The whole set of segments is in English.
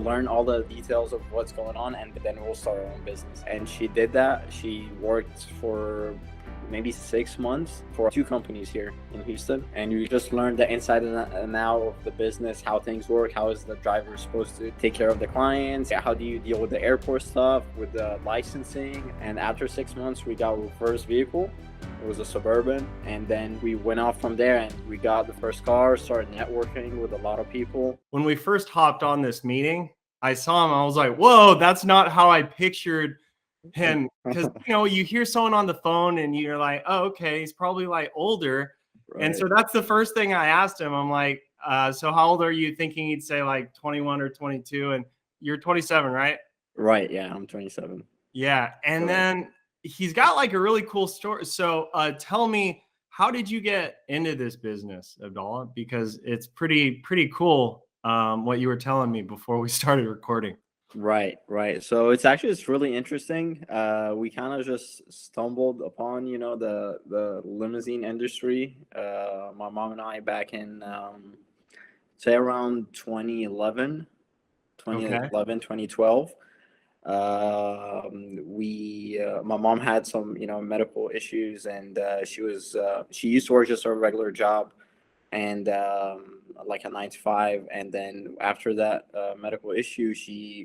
learn all the details of what's going on, and then we'll start our own business. And she did that. She worked for maybe 6 months for 2 companies here in Houston, and you just learn the inside and out of the business, how things work, how is the driver supposed to take care of the clients, how do you deal with the airport stuff, with the licensing. And after 6 months, we got our first vehicle. It was a Suburban, and then we went off from there and we got the first car, started networking with a lot of people. When we first hopped on this meeting, I saw him, I was like, whoa, that's not how I pictured him. Because, you hear someone on the phone and you're like, oh, okay, he's probably like older. Right. And so that's the first thing I asked him. I'm like, so how old are you? Thinking he'd say like 21 or 22, and you're 27, right? Right, yeah, I'm 27. Yeah, and then he's got like a really cool story. So tell me, how did you get into this business, Abdallah? Because it's pretty cool what you were telling me before we started recording. Right. So it's really interesting. We kind of just stumbled upon, the limousine industry. My mom and I back in, say around 2011, 2012. My mom had some medical issues, and she used to work just a regular job, and like a 9 to 5. And then after that medical issue,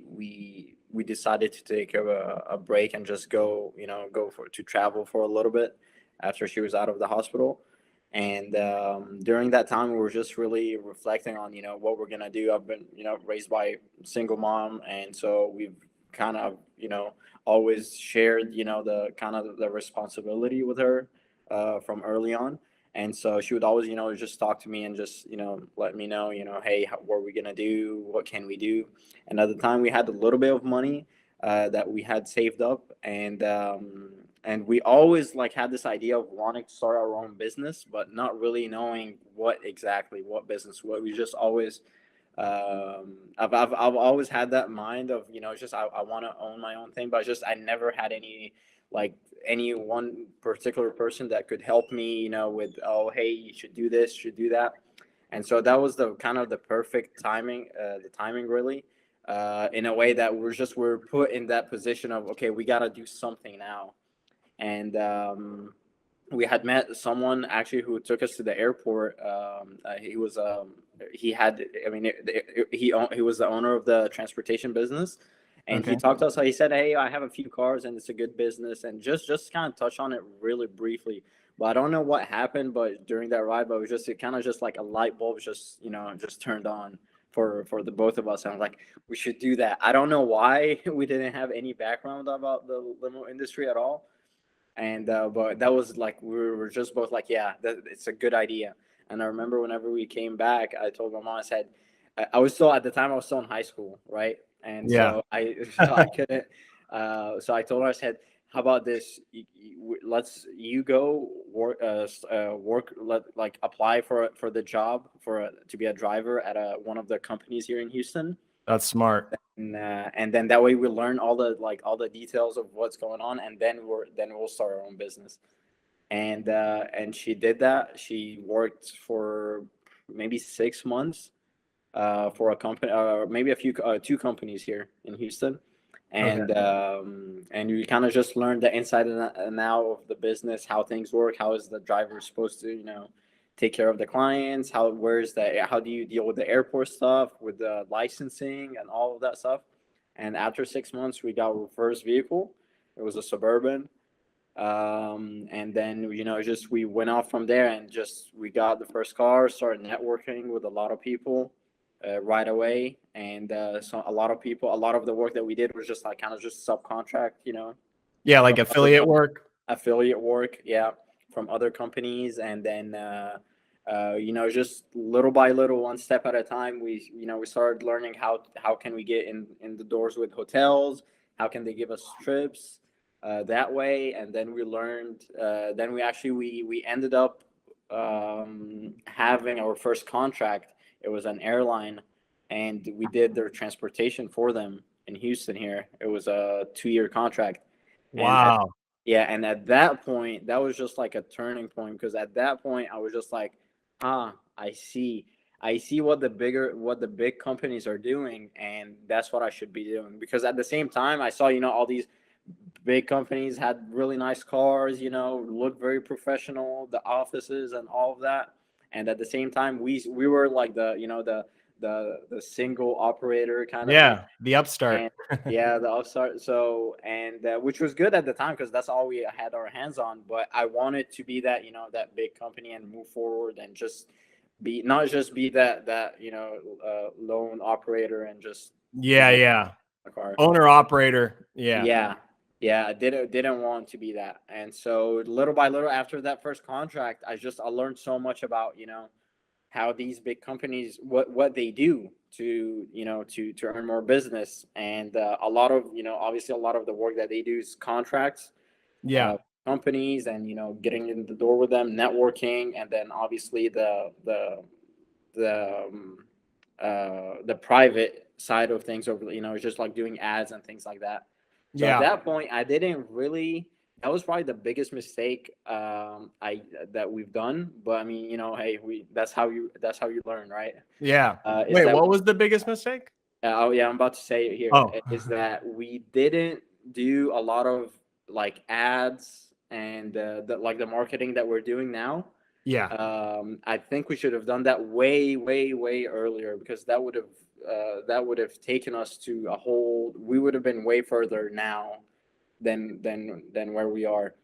we decided to take a break and just go to travel for a little bit after she was out of the hospital. And during that time, we were just really reflecting on what we're gonna do. I've been raised by a single mom, and so we've kind of always shared the kind of the responsibility with her from early on. And so she would always just talk to me and just let me know hey, what are we gonna do, what can we do. And at the time, we had a little bit of money that we had saved up, and we always had this idea of wanting to start our own business, but not really knowing what business. We just always I've always had that mind of just I want to own my own thing, but I never had any one particular person that could help me with, oh, hey, you should do this, should do that. And so that was the kind of the perfect timing, really, in a way that we're put in that position of, okay, we got to do something now. And we had met someone actually who took us to the airport. He was the owner of the transportation business, and he talked to us. He said, "Hey, I have a few cars, and it's a good business." And just kind of touch on it really briefly. But I don't know what happened, but during that ride, but it was just like a light bulb just turned on for the both of us. And I'm like, we should do that. I don't know why we didn't have any background about the limo industry at all. And but that was like, we were just both like, yeah, it's a good idea. And I remember whenever we came back, I told my mom, I said, I was still, at the time I was still in high school, right? And so I couldn't. So I told her, I said, how about this? You go work, apply for the job to be a driver at one of the companies here in Houston. That's smart. And then that way we learn all the details of what's going on, and then we'll start our own business. And she did that. She worked for maybe 6 months for a company, maybe 2 companies here in Houston. And you kind of just learn the inside and out of the business, how things work, how is the driver supposed to take care of the clients, how do you deal with the airport stuff, with the licensing and all of that stuff. And after 6 months, we got our first vehicle. It was a Suburban. And then we went off from there, and we got the first car, started networking with a lot of people right away. And so a lot of the work that we did was just kind of subcontract, yeah, like affiliate work, yeah, from other companies. And then just little by little, one step at a time, we started learning how can we get in the doors with hotels, how can they give us trips that way. And then we learned, then we ended up having our first contract. It was an airline, and we did their transportation for them in Houston here. It was a 2-year contract. Wow. And at that point, that was just like a turning point, because at that point I was just like, I see. I see what the big companies are doing, and that's what I should be doing. Because at the same time, I saw, all these big companies had really nice cars, looked very professional, the offices and all of that. And at the same time, we were like the single operator kind of thing. Yeah, the upstart. And yeah, the upstart. So, and which was good at the time because that's all we had our hands on. But I wanted to be that, that big company and move forward and just be, not just be that lone operator and just Yeah, yeah. a car. Owner operator. Yeah. Yeah, yeah, I didn't want to be that. And so little by little, after that first contract, I learned so much about, how these big companies, what they do to, to earn more business. And a lot of, obviously a lot of the work that they do is contracts, Yeah. companies, and getting in the door with them, networking, and then obviously the private side of things, over, just like doing ads and things like that. So at Yeah. that point, I didn't really. That was probably the biggest mistake I that we've done. But I mean, hey, we that's how you learn, right? Yeah. Is Wait, that what was the biggest mistake? oh yeah, I'm about to say it here. Oh. Is that we didn't do a lot of like ads and the marketing that we're doing now. Yeah. I think we should have done that way, way, way earlier, because that would have taken us to a whole. We would have been way further now than where we are.